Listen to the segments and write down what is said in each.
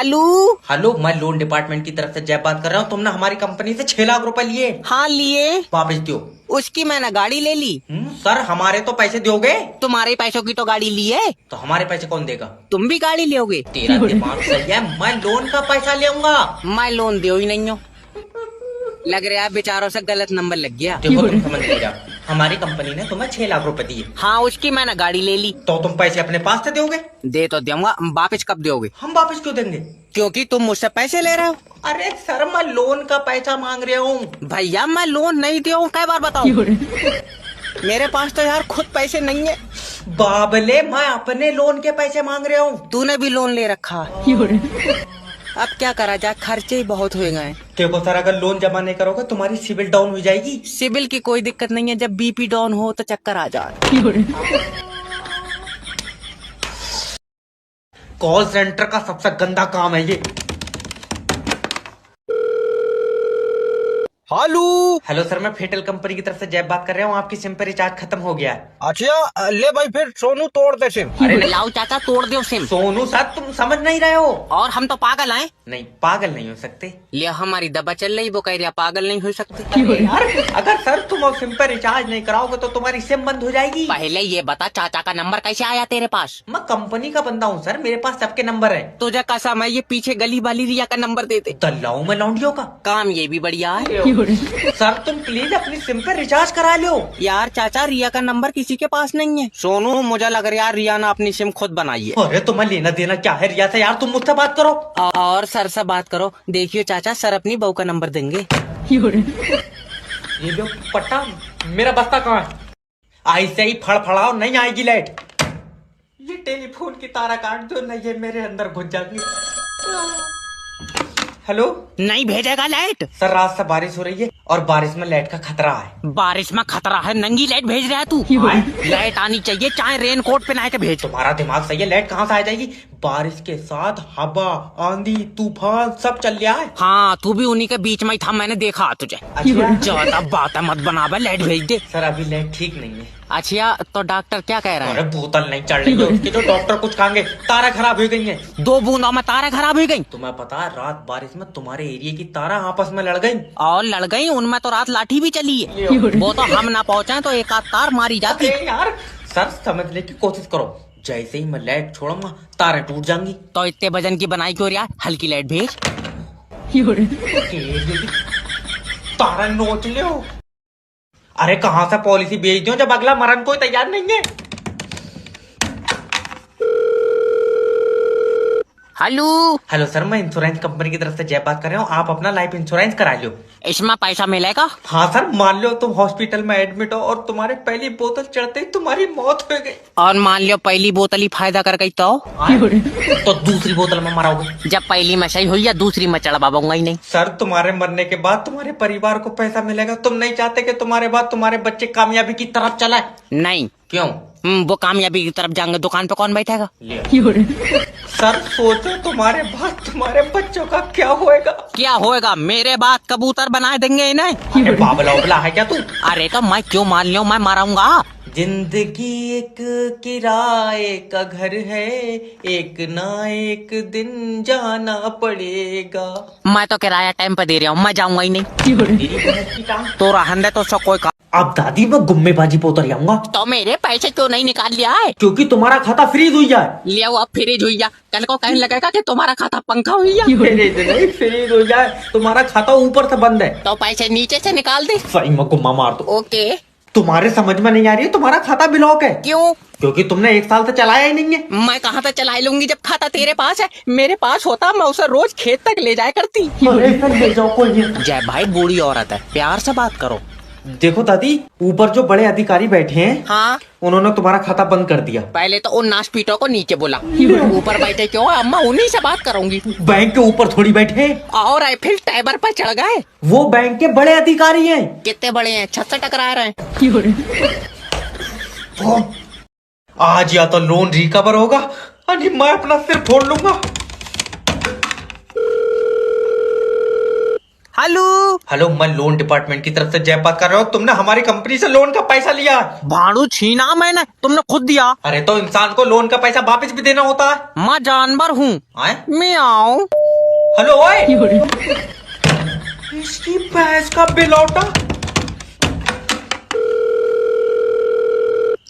Hello hello, मैं loan department की तरफ से जय बात कर रहा हूँ। तुमने हमारी कंपनी से 6 लाख रुपए लिए। हाँ लिए। वापस दो। उसकी मैंने गाड़ी ले ली। सर, हमारे तो पैसे दोगे? तुम्हारे पैसों की तो गाड़ी ली है। तो हमारे पैसे कौन देगा? तुम भी गाड़ी लोगे? तेरा दिमाग सही है, मैं लोन का पैसा लेऊंगा। मैं लोन दो ही नहीं हूँ। लग रहा है बेचारों से गलत नंबर लग गया। देखो, तुम समझ नहीं रहा, हमारी कंपनी ने तुम्हें 6 लाख रुपए दिए। हाँ, उसकी मैंने गाड़ी ले ली। तो तुम पैसे अपने पास से दोगे? दे तो दूंगा, वापस कब दोगे? हम वापस क्यों देंगे? क्योंकि तुम मुझसे पैसे ले रहे हो। अरे सर, मैं लोन का पैसा मांग रहा हूँ। भैया मैं लोन नहीं दूँ, कई बार बताऊँ? मेरे पास तो यार खुद पैसे नहीं है। बाबले, मैं अपने लोन के पैसे मांग रहा हूँ। तूने भी लोन ले रखा। अब क्या करा जाए, खर्चे ही बहुत हो गए। देखो सर, अगर लोन जमा नहीं करोगे तुम्हारी सिविल डाउन हो जाएगी। सिविल की कोई दिक्कत नहीं है, जब बीपी डाउन हो तो चक्कर आ जाए। कॉल सेंटर का सबसे गंदा काम है ये। हेलो। हेलो सर, मैं फेटल कंपनी की तरफ से जय बात कर रहा हूँ। आपकी सिम पे रिचार्ज खत्म हो गया है। अच्छा ले भाई, फिर सोनू तोड़ दे सिम। अरे लाओ चाचा, तोड़ दो सिम। सोनू सर, तुम समझ नहीं रहे हो। और हम तो पागल हैं? नहीं, पागल नहीं हो सकते। लिया हमारी दवा चल रही, वो कह रहा पागल नहीं हो सकते। अरे यार, अगर सर तुम सिम पे रिचार्ज नहीं कराओगे तो तुम्हारी सिम बंद हो जाएगी। पहले ये बता, चाचा का नंबर कैसे आया तेरे पास? मैं कंपनी का बंदा हूँ सर, मेरे पास सबके नंबर है। तुझे कसम है, ये पीछे गली वाली रिया का नंबर दे दे। दल्लाऊ में लौंडियों का काम ये भी बढ़िया है। सर, तुम प्लीज अपनी सिम पे रिचार्ज करा लो। यार चाचा, रिया का नंबर किसी के पास नहीं है। सोनू, मुझे लग रहा है रिया ने अपनी सिम खुद बनाई है। अरे तुम्हें लेना देना क्या है रिया से? यार तुम मुझसे बात करो। और सर से बात करो। देखियो चाचा, सर अपनी बहू का नंबर देंगे। ये लो पट्टा, मेरा बस्ता कहाँ है? ऐसे ही फड़फड़ाओ, नहीं आएगी लाइट। ये टेलीफोन की तारा काट दो, नहीं ये मेरे अंदर घुस जाएगी। हेलो। नहीं भेजेगा लाइट? सर, रात से बारिश हो रही है और बारिश में लाइट का खतरा है। बारिश में खतरा है, नंगी लाइट भेज रहा है तू? लाइट आनी चाहिए, चाहे रेन कोट पहना के भेज। तुम्हारा दिमाग सही है, लाइट कहाँ से आ जाएगी? बारिश के साथ हवा, आंधी, तूफान सब चल रहा है। हाँ, तू भी उन्हीं के बीच में ही था, मैंने देखा तुझे। अच्छा। ज्यादा बात मत बनावे, लाइट भेज दे। सर, अभी लाइट ठीक नहीं है। अच्छा, तो डॉक्टर क्या कह रहा अरे है? बोतल नहीं चढ़ रही है उसकी, तो डॉक्टर कुछ खाएंगे। तारा खराब हो गई है। 2 बूंदों में तारे खराब हो गई। तुम्हें पता है, रात बारिश में तुम्हारे एरिया की तारा आपस में लड़ गई। और लड़ गई, उनमें तो रात लाठी भी चली है। वो तो हम ना पहुँचे तो एक आध तार मारी जाती। अरे यार सर, समझने की कोशिश करो। जैसे ही मैं लाइट छोड़ूंगा तारे टूट जाएंगी। तो इतने वजन की बनाई क्यों यार, हल्की लाइट भेज। तारा नोच लो। अरे कहाँ से पॉलिसी बेच दो जब अगला मरण कोई तैयार नहीं है। हेलो। हेलो सर, मैं इंश्योरेंस कंपनी की तरफ से जय बात कर रहा हूँ। आप अपना लाइफ इंश्योरेंस करा लो। इसमें पैसा मिलेगा? हाँ सर, मान लो तुम हॉस्पिटल में एडमिट हो और तुम्हारे पहली बोतल चढ़ते ही तुम्हारी मौत हो गई। और मान लो पहली बोतल ही फायदा कर गई तो दूसरी बोतल में मराओगे? जब पहली में सही हुई या दूसरी में चढ़वाऊंगा ही नहीं। सर, तुम्हारे मरने के बाद तुम्हारे परिवार को पैसा मिलेगा। तुम नहीं चाहते कि तुम्हारे बाद तुम्हारे बच्चे कामयाबी की तरफ चलाए? नहीं। क्यों? वो कामयाबी की तरफ जाएंगे, दुकान पे कौन बैठेगा? सर, सोचो तुम्हारे बाद तुम्हारे बच्चों का क्या होएगा? क्या होएगा? मेरे बाद कबूतर बना देंगे इन्हें। अरे बाबला उबला है क्या तू? अरे तो मैं क्यों मान लियो, मैं मारूंगा। जिंदगी एक किराए का घर है, एक ना एक दिन जाना पड़ेगा। मैं तो किराया टाइम पे दे रहा हूँ, मैं जाऊंगा ही नहीं। तो रहने दे, तो सब कोई का। अब दादी, मैं गुम्मेबाजी पे उतर जाऊंगा। तो मेरे पैसे क्यों नहीं निकाल लिया है? क्योंकि तुम्हारा खाता फ्रीज हुई जाए। लिया अब फ्रीज हुई जा, कल को कहने लगेगा कि तुम्हारा खाता पंखा हुई जा। नहीं, फ्रीज हो जाए, तुम्हारा खाता ऊपर से बंद है। तो पैसे नीचे से निकाल दे। सही में गुम्मा मार दो। ओके। तुम्हारे समझ में नहीं आ रही है, तुम्हारा खाता ब्लॉक है। क्यों? क्योंकि तुमने 1 साल से चलाया ही नहीं है। मैं कहाँ तक चला लूंगी जब खाता तेरे पास है। मेरे पास होता मैं उसे रोज खेत तक ले जाया करती। ले जाओ कोई नहीं। जय भाई, बूढ़ी औरत है, प्यार से बात करो। देखो दादी, ऊपर जो बड़े अधिकारी बैठे हैं, हाँ, उन्होंने तुम्हारा खाता बंद कर दिया। पहले तो उन नाशपीटों को नीचे बोला। ऊपर बैठे क्यों? अम्मा उन्हीं से बात करूंगी। बैंक के ऊपर थोड़ी बैठे हैं। और ऐफिल टावर पर चढ़ गए। वो बैंक के बड़े अधिकारी हैं। कितने बड़े हैं? छत से टकरा रहे हैं। आज या तो लोन रिकवर होगा, अरे मैं अपना सिर फोड़ लूंगा। हेलो। हेलो, मैं लोन डिपार्टमेंट की तरफ से जयपाल कर रहा हूँ। तुमने हमारी कंपनी से लोन का पैसा लिया है। भाड़ू छीना मैंने, तुमने खुद दिया। अरे तो इंसान को लोन का पैसा वापस भी देना होता है। मैं जानवर हूँ। आए? मैं आऊँ। हेलो ओए, इसकी भैंस का बिलौटा।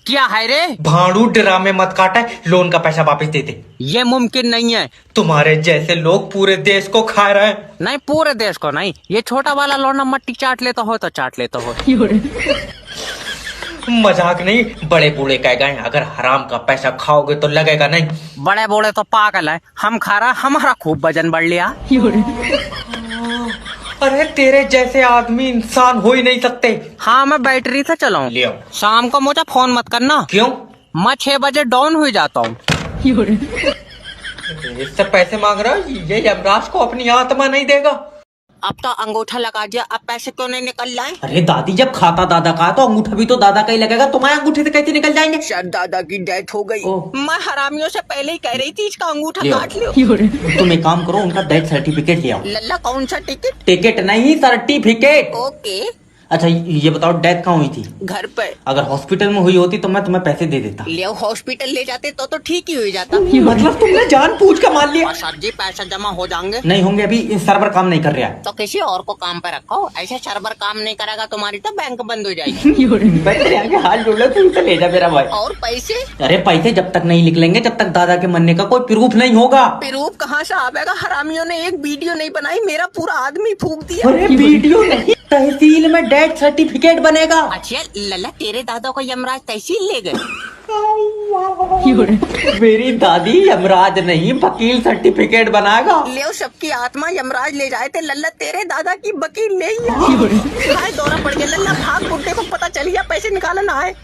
क्या है रे? भाड़ू ड्रामे मत काटा, लोन का पैसा वापस दे दे। ये मुमकिन नहीं है। तुम्हारे जैसे लोग पूरे देश को खा रहे हैं। नहीं, पूरे देश को नहीं, ये छोटा वाला लौंडा मट्टी चाट लेता हो तो चाट लेता हो। मजाक नहीं, बड़े बूढ़े कह गए अगर हराम का पैसा खाओगे तो लगेगा नहीं। बड़े बूढ़े तो पागल है, हम खा रहा, हमारा खूब वजन बढ़ लिया। अरे तेरे जैसे आदमी इंसान हो ही नहीं सकते। हाँ, मैं बैटरी से चलाऊं। लियो। शाम को मुझे फोन मत करना। क्यों? मैं 6 बजे डाउन हो जाता हूँ। इससे पैसे मांग रहा है, ये यमराज को अपनी आत्मा नहीं देगा। अब तो अंगूठा लगा दिया, अब पैसे क्यों नहीं निकल जाए? अरे दादी, जब खाता दादा का तो अंगूठा भी तो दादा का ही लगेगा। तुम्हारे अंगूठे से कैसे निकल जाएंगे? शायद दादा की डेथ हो गई। मैं हरामियों से पहले ही कह रही थी इसका अंगूठा लियो। काट लियो। तुम एक काम करो, उनका डेथ सर्टिफिकेट ले आओ। लल्ला कौन सा टिकट? टिकट नहीं, सर्टिफिकेट। ओके। अच्छा ये बताओ, डेथ कहाँ हुई थी? घर पे। अगर हॉस्पिटल में हुई होती तो मैं तुम्हें पैसे दे देता। ले हॉस्पिटल ले जाते तो ठीक ही हो जाता। मतलब तुमने जानबूझ कर मान लिया? और सर जी पैसा जमा हो जाएंगे। नहीं होंगे, अभी सर्वर काम नहीं कर रहा है। तो किसी और को काम पे रखो, ऐसे सर्वर काम नहीं करेगा तुम्हारी तो बैंक बंद हो जाएगी। हाल जोड़ तू इसे ले जा मेरा भाई। और पैसे? अरे पैसे जब तक नहीं निकलेंगे, जब तक दादा के मरने का कोई प्रूफ नहीं होगा। प्रूफ कहाँ से आवेगा? हरामियों ने एक वीडियो नहीं बनाई, मेरा पूरा आदमी फूक दिया। अरे वीडियो नहीं, तहसील में डेथ सर्टिफिकेट बनेगा। अच्छा लल्ला, तेरे दादा को यमराज तहसील ले गए? मेरी दादी यमराज नहीं, वकील सर्टिफिकेट बनाएगा। ले सबकी आत्मा यमराज ले जाए थे, लल्ला तेरे दादा की वकील ले ही दौरा पड़ गया। लल्ला भाग, बुड्ढे को पता चल गया पैसे निकालना है।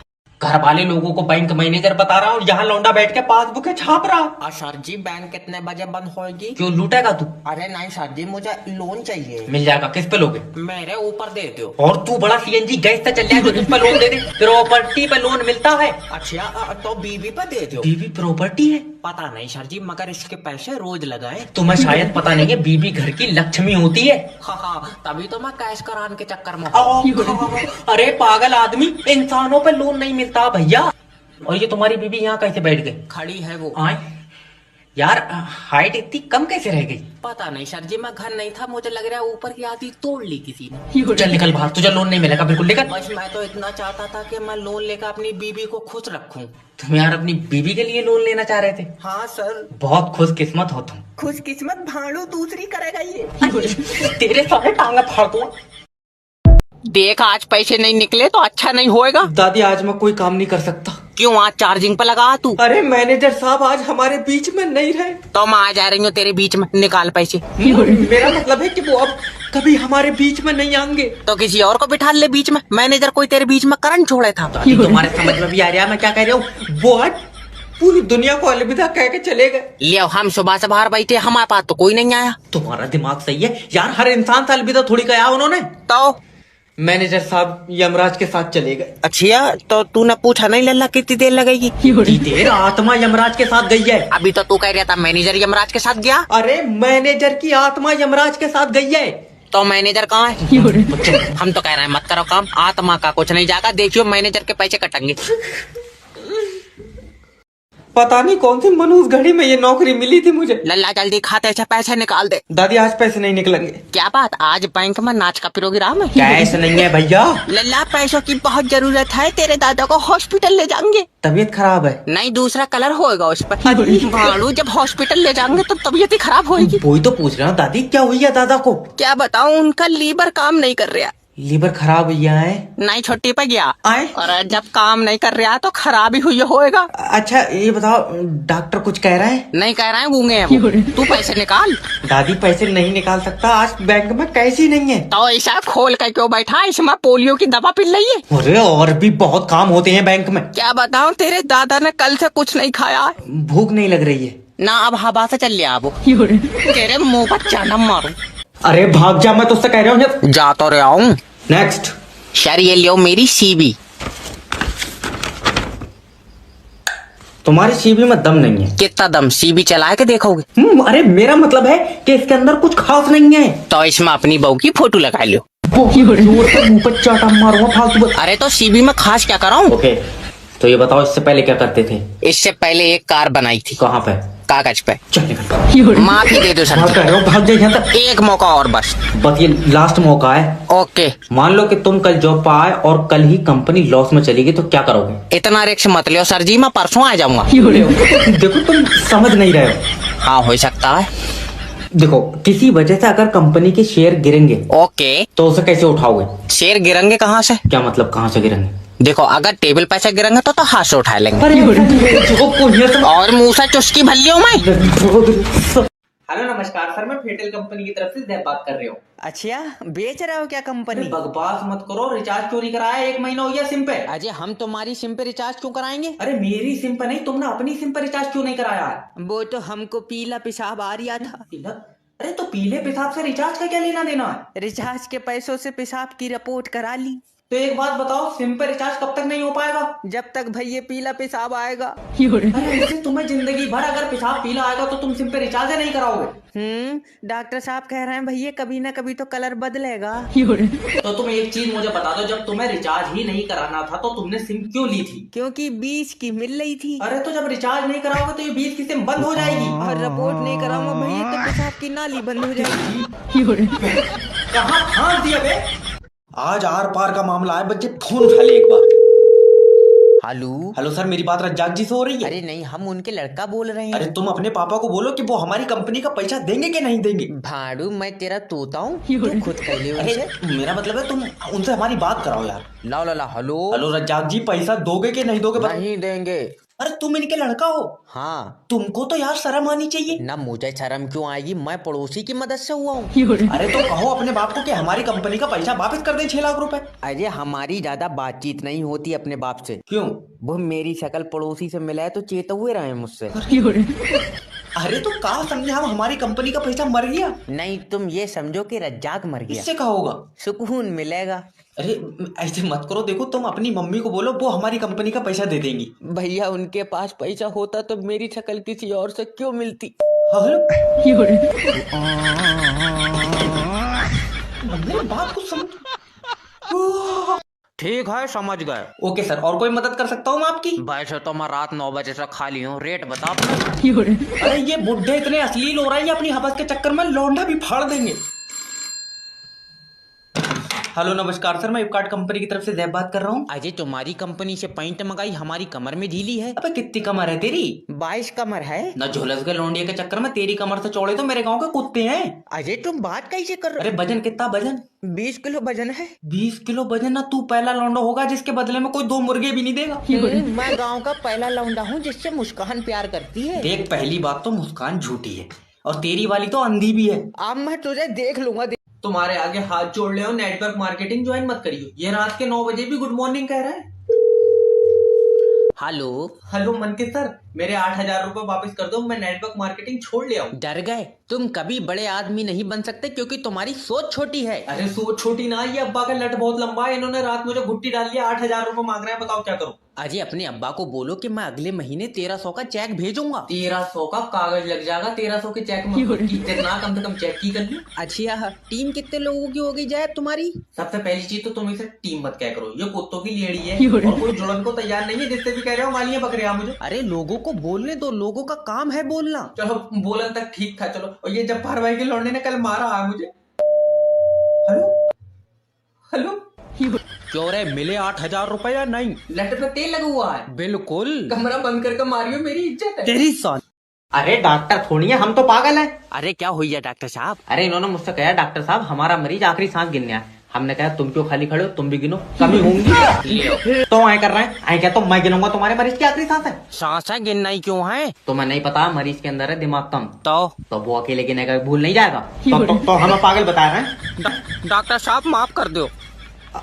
घर वाले लोगों को बैंक मैनेजर बता रहा हूँ, यहाँ लौंडा बैठ के पासबुक छाप रहा। सर जी बैंक कितने बजे बंद होगी? क्यों लूटेगा तू? अरे नहीं सर जी, मुझे लोन चाहिए। मिल जाएगा, किस पे लोगे? मेरे ऊपर दे दो। और तू बड़ा सीएनजी गैस से चल जाए तो किस पे लोन दे दे? प्रॉपर्टी पे लोन मिलता है। अच्छा तो बीवी पे दे दो। बीवी प्रॉपर्टी है? पता नहीं सर जी, मगर इसके पैसे रोज लगाए। तुम्हें शायद पता नहीं है, बीवी घर की लक्ष्मी होती है। हाँ, तभी तो मैं कैश कराने के चक्कर में। अरे पागल आदमी, इंसानों पे लोन नहीं मिलता भैया। और ये तुम्हारी बीबी यहाँ कैसे बैठ गई? खड़ी है वो। आए यार, हाइट इतनी कम कैसे रह गई? पता नहीं सर जी, मैं घर नहीं था, मुझे लग रहा है ऊपर की आधी तोड़ ली किसी ने। चल निकल बाहर, तुझे लोन नहीं मिलेगा, बिल्कुल निकल। बस मैं तो इतना चाहता था कि मैं लोन लेकर अपनी बीवी को खुश रखूं। तुम यार अपनी बीवी के लिए लोन लेना चाह रहे थे? हाँ सर। बहुत खुशकिस्मत हो तुम। खुशकिस्मत भाड़ू दूसरी करेगा ये। तेरे सारे टांगा फाड़ दूंगा। देख, आज पैसे नहीं निकले तो अच्छा नहीं होएगा। दादी, आज मैं कोई काम नहीं कर सकता। क्यों? आज चार्जिंग पे लगा तू। अरे मैनेजर साहब आज हमारे बीच में नहीं रहे। तो मैं आ जा रही हूँ तेरे बीच में, निकाल पैसे। मेरा मतलब है कि वो अब कभी हमारे बीच में नहीं आएंगे। तो किसी और को बिठा ले बीच में। मैनेजर कोई तेरे बीच में करंट छोड़े था। दादी, तुम्हारे समझ में भी आ रहा है मैं क्या कह रहा हूँ? वो आज पूरी दुनिया को अलविदा कह के चले गए। लियो, हम सुबह से बाहर बैठे, हमारे पास तो कोई नहीं आया। तुम्हारा दिमाग सही है यार, हर इंसान से अलविदा थोड़ी कहा उन्होंने। तो मैनेजर साहब यमराज के साथ चले गए। अच्छा, तो तूने पूछा नहीं लल्ला कितनी देर लगेगी? देर आत्मा यमराज के साथ गई है। अभी तो तू कह रहा था मैनेजर यमराज के साथ गया। अरे मैनेजर की आत्मा यमराज के साथ गई है। तो मैनेजर कहाँ है? हम तो कह रहे हैं मत करो काम, आत्मा का कुछ नहीं जाएगा। देखियो मैनेजर के पैसे कटेंगे। पता नहीं कौन सी मनूस घड़ी में ये नौकरी मिली थी मुझे। लल्ला जल्दी खाते से पैसे निकाल दे। दादी, आज पैसे नहीं निकलेंगे। क्या बात, आज बैंक में नाच का प्रोग्राम है? कैश नहीं है भैया। लल्ला पैसों की बहुत जरूरत है, तेरे दादा को हॉस्पिटल ले जाएंगे। तबीयत खराब है? नहीं, दूसरा कलर होएगा उस पर। भाड़ू, जब हॉस्पिटल ले जाएंगे तो तबीयत ही खराब होगी। वही तो पूछ रहा हूँ दादी, क्या हुई है दादा को? क्या बताऊँ, उनका लीवर काम नहीं कर रहा। लीवर खराब हुई है? नहीं, छुट्टी पे गया आए? और जब काम नहीं कर रहा तो खराब ही हुई होएगा। अच्छा ये बताओ, डॉक्टर कुछ कह रहा है? नहीं कह रहे हैं, गूंगे हैं वो। तू पैसे निकाल। दादी, पैसे नहीं निकाल सकता, आज बैंक में कैश ही नहीं है। तो ऐसा खोल कर क्यों बैठा? इसमें पोलियो की दवा पिल रही है। अरे और भी बहुत काम होते हैं बैंक में। क्या बताऊं, तेरे दादा ने कल से कुछ नहीं खाया। भूख नहीं लग रही है ना? अब हवा से चल लिया वो। तेरे मुंह पर चाना मारू। अरे भाग जा, मैं तुझसे कह रहा हूँ। जा तो रहा हूँ। नेक्स्ट। सर ये लियो मेरी सीवी। तुम्हारी सीबी में दम नहीं है। कितना दम, सीबी चला के देखोगे? अरे मेरा मतलब है कि इसके अंदर कुछ खास नहीं है। तो इसमें अपनी बहू की फोटो लगा लो। जोर से मुंह पर चाटा मारूंगा फालतू। अरे तो सीबी में खास क्या कराऊं? ओके, तो ये बताओ इससे पहले क्या करते थे? इससे पहले एक कार बनाई थी। कहाँ पे? कागज पे। चल निकल। माफी दे दो सर, भाग जाइए यहाँ तक। एक मौका और बस। बस ये लास्ट मौका है। ओके। मान लो कि तुम कल जॉब पर आए और कल ही कंपनी लॉस में चली गई, तो क्या करोगे? इतना रिस्क मत लियो सर जी, मैं परसों आ जाऊंगा। देखो तुम समझ नहीं रहे हो। हाँ हो सकता है। देखो किसी वजह से अगर कंपनी के शेयर गिरेंगे ओके। तो उसे कैसे उठाओगे? शेर गिरेंगे कहाँ से? क्या मतलब कहाँ से गिरेंगे? देखो अगर टेबल पे से गिरेंगे तो हाथ से उठा लेंगे। और मुंह से चुस्की भर लियो मैं। हेलो नमस्कार सर, मैं फेटल कंपनी की तरफ से जय बात कर रही हूँ। अच्छा, बेच रहे हो क्या कंपनी? बकवास मत करो, रिचार्ज क्यों नहीं कराया? 1 महीना हो गया सिम पे। अजय हम तुम्हारी सिम पे रिचार्ज क्यों कराएंगे? अरे मेरी सिम पे नहीं, तुमने अपनी सिम पे रिचार्ज क्यों नहीं कराया है? वो तो हमको पीला पेशाब आ रहा था। अरे तो पीले पेशाब से रिचार्ज का क्या लेना देना है? रिचार्ज के पैसों से पेशाब की रिपोर्ट करा ली। तो एक बात बताओ, सिम पे रिचार्ज कब तक नहीं हो पाएगा? जब तक भैया पीला पेशाब आएगा। अरे इससे तुम्हें जिंदगी भर अगर पेशाब पीला आएगा तो तुम सिम पे रिचार्ज नहीं कराओगे। डॉक्टर साहब कह रहे हैं भैया कभी ना कभी तो कलर बदलेगा। तो तुम एक चीज मुझे बता दो, जब तुम्हें रिचार्ज ही नहीं कराना था तो तुमने सिम क्यों ली थी? क्योंकि 20 की मिल रही थी। अरे तो जब रिचार्ज नहीं कराओगे तो ये 20 की सिम बंद हो जाएगी। और रिपोर्ट नहीं कराऊंगा भैया तो पेशाब की नाली बंद हो जाएगी। कहाँ फांस दिया बे? आज आर पार का मामला है, बच्चे फोन उठा ले एक बार। हेलो। हेलो सर, मेरी बात रज्जाक जी से हो रही है? अरे नहीं, हम उनके लड़का बोल रहे हैं। अरे तुम अपने पापा को बोलो कि वो हमारी कंपनी का पैसा देंगे कि नहीं देंगे। भाड़ू मैं तेरा तोता हूँ, तू खुद कह ले उनसे। मेरा मतलब है तुम उनसे हमारी बात कराओ यार। ला ला ला। हेलो हेलो रज्जाक जी, पैसा दोगे कि नहीं दोगे? नहीं देंगे। अरे तुम इनके लड़का हो? हाँ। तुमको तो यार शर्म आनी चाहिए ना, मुझे शर्म क्यों आएगी, मैं पड़ोसी की मदद से हुआ हूँ। अरे तो कहो अपने बाप को कि हमारी कंपनी का पैसा वापस कर दे 6 लाख रुपए। अरे हमारी ज्यादा बातचीत नहीं होती अपने बाप से। क्यों? वो मेरी शक्ल पड़ोसी से मिला है तो चेत हुए रहे मुझसे। अरे तो कहा समझे हम हमारी कंपनी का पैसा मर गया? नहीं, तुम ये समझो कि रज्जाक मर गया। इससे क्या होगा? सुकून मिलेगा। अरे ऐसे मत करो, देखो तुम अपनी मम्मी को बोलो, वो हमारी कंपनी का पैसा दे देंगी। भैया उनके पास पैसा होता तो मेरी शक्ल किसी और से क्यों मिलती? मेरी बात को समझ। ठीक है, समझ गए। ओके सर, और कोई मदद कर सकता हूँ मैं आपकी? वैसे तो मैं रात 9 बजे से खाली हूँ, रेट बता अपना। अरे ये बुढ़े इतने अश्लील हो रहे हैं, अपनी हवस के चक्कर में लौंडा भी फाड़ देंगे। हेलो नमस्कार सर, मैं फ्लिपकार्ट कंपनी की तरफ से जैब बात कर रहा हूँ। अजय तुम्हारी कंपनी से पैंट मंगाई, हमारी कमर में ढीली है। अबे कितनी कमर है तेरी? 22 कमर है। न झुलस गए लौंडिया के चक्कर में, तेरी कमर से चौड़े तो मेरे गांव के कुत्ते हैं। अजय तुम बात कैसे कर रहे अरे वजन कितना? वजन 20 किलो वजन है। 20 किलो वजन? ना तू पहला लौंडा होगा जिसके बदले में कोई 2 मुर्गे भी नहीं देगा। मैं गांव का पहला लौंडा हूँ जिससे मुस्कान प्यार करती है। देख पहली बात तो मुस्कान झूठी है और तेरी वाली तो अंधी भी है। अब मैं तुझे देख लूंगा। तुम्हारे आगे हाथ जोड़ ले, नेटवर्क मार्केटिंग ज्वाइन मत करियो। ये रात के 9 बजे भी गुड मॉर्निंग कह रहा है। हेलो। हेलो मनकित सर, मेरे 8,000 रुपए वापस कर दो, मैं नेटवर्क मार्केटिंग छोड़ लिया हूँ। डर गए? तुम कभी बड़े आदमी नहीं बन सकते क्योंकि तुम्हारी सोच छोटी है। अरे सोच छोटी ना, ये अब्बा का लट बहुत लंबा है, इन्होंने रात मुझे घुट्टी डाल लिया। 8,000 रुपए मांग रहे हैं, बताओ क्या करूँ? अजय अपने अब्बा को बोलो कि मैं अगले महीने 1300 का चेक भेजूंगा। 1300 का कागज लग जाएगा, 1300 के चेक में कितना कम से कम चेक की कर ली। अच्छा, टीम कितने लोगों की हो गई जाए तुम्हारी? सबसे पहली चीज तो तुम इसे टीम मत क्या करो, ये कुत्तों की लेड़ी है और कोई जुड़न को तैयार नहीं है, जिससे भी कह रहे हो मालियां पकड़े आप मुझे। अरे लोगों को बोलने दो, लोगों का काम है बोलना। चलो बोलन तक ठीक था, चलो। और ये जब्बार भाई के लौंडे ने कल मारा है मुझे। Hello hello. क्यों रे, मिले 8,000 रुपए या नहीं? लट पे तेल लगा हुआ है। बिल्कुल। कमरा बंद करके मारियो, मेरी इज्जत है। तेरी सन। अरे डॉक्टर थोड़ी है, हम तो पागल हैं। अरे क्या हुई है डॉक्टर साहब? अरे इन्होंने मुझसे कहा डॉक्टर साहब हमारा मरीज आखिरी सांस गिनने है। हमने कहा तुम क्यों खाली खड़े हो, तुम भी गिनो, कमी होंगी। तो आए कर रहे हैं, आए क्या तो मैं गिनूंगा तुम्हारे मरीज की आखिरी सांस है। सांसें गिनना ही क्यों है? तुम्हें नहीं पता मरीज के अंदर है दिमाग कम, तो वो अकेले गिनेगा, भूल नहीं जाएगा। तो हमें पागल बता रहे हैं। डॉक्टर साहब माफ कर दो।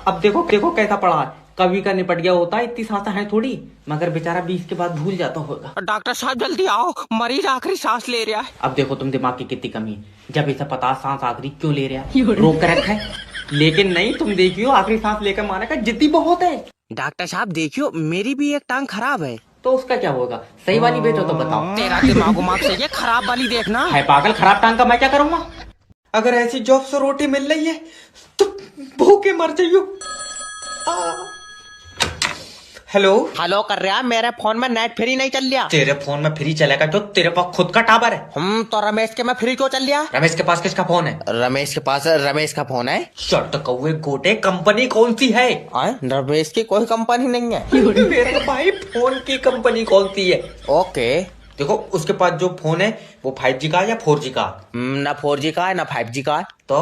अब देखो देखो कैसा पड़ा है, कभी का निपट गया होता है, इतनी सांसें हैं थोड़ी, मगर बेचारा 20 के बाद भूल जाता होगा। डॉक्टर साहब जल्दी आओ, मरीज आखिरी सांस ले रहा है। अब देखो तुम दिमाग की कितनी कमी है, जब इसे पता सांस आखिरी क्यों ले रहा है, रोक कर रखा है। लेकिन नहीं, तुम देखियो आखिरी सांस लेकर मारने का जिद्दी बहुत है। डॉक्टर साहब देखियो, मेरी भी एक टांग खराब है। तो उसका क्या होगा? सही वाली बेचो तो बताओ। तेरा दिमाग उमाग से ये खराब वाली देखना। है पागल, खराब टांग का मैं क्या करूंगा? अगर ऐसी जॉब से रोटी मिल रही है तो भूखे मर जाइयो। हेलो हेलो कर रहा, मेरे फोन में नेट फ्री नहीं चल रहा। तेरे फोन में फ्री चलेगा जो तेरे पास खुद का टावर है। तो रमेश के में फ्री क्यों चल रहा? रमेश के पास किसका फोन है? रमेश के पास रमेश का फोन है। शर्ट कौवे गोटे, कंपनी कौन सी है? रमेश की कोई कंपनी नहीं है। मेरे भाई फोन की कंपनी कौन सी है? ओके, देखो उसके पास जो फोन है वो 5G का है या 4G का? ना 4G का है ना 5G का है। तो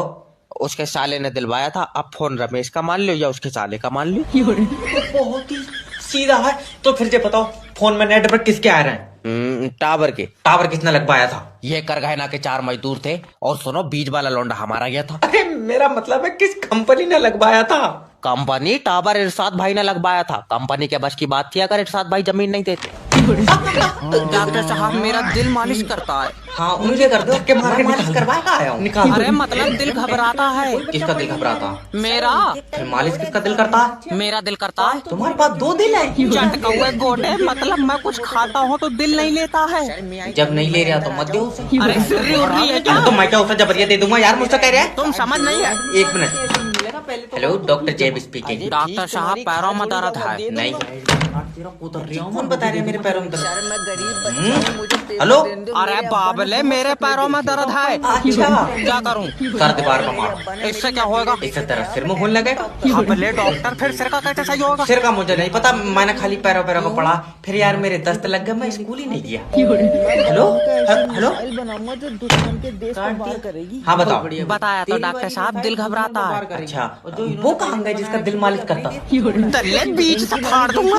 उसके साले ने दिलवाया था, अब फोन रमेश का मान लो या उसके साले का मान लो। बहुत ही सीधा है। तो फिर ये बताओ फोन में नेटवर्क किसके आ रहे हैं? टावर के। टावर किसने लगवाया था? ये कर गहना के 4 मजदूर थे और सुनो बीच वाला लौंडा हमारा गया था। अरे मेरा मतलब है किस कंपनी ने लगवाया था? कंपनी टावर इरशाद भाई ने लगवाया था। कंपनी के बस की बात थी अगर इरशाद भाई जमीन नहीं देते। डॉक्टर साहब मेरा दिल मालिश करता है। हाँ उनके कर दो, धक्के मार के मालिश करवा के आया हूँ। निकाल। अरे मतलब दिल घबराता है। किसका दिल घबराता? मेरा। फिर मालिश किसका दिल करता है? मेरा दिल करता है। तुम्हारे पास 2 दिल है। चट कौवे गोटे, मतलब मैं कुछ खाता हूँ तो दिल नहीं लेता है। जब नहीं ले रहा तो मत दो उसे। अरे सिर्री उड़ रही है क्या? तो मैं क्या उसे जबरिया दे दूंगा यार? मुझसे कह रहे हैं। तुम समझ नहीं है। 1 मिनट। हेलो डॉक्टर जेब स्पीकिंग। डॉक्टर साहब पैरों में दर्द है। नहीं कौन बता रहे हैं मेरे पैरों में दर्द? हेलो अरे बाबले मेरे पैरों में दर्द है। अच्छा क्या करूं? सर दीवार पर मारो। इससे क्या होगा? इससे तेरा सिर में होने लगेगा। बाबले डॉक्टर फिर सिर का कैसे सही होगा? सिर का मुझे नहीं पता, मैंने खाली पैरों पैरों को पढ़ा। फिर यार मेरे दस्त लग गए, मैं स्कूल ही नहीं गया। हेलो हेलो हाँ बताओ। बताया तो डॉक्टर साहब दिल घबराता है। अच्छा वो कहाँ गए जिसका दिल मालिश करता? तल्ले बीच से फाड़ दूंगा।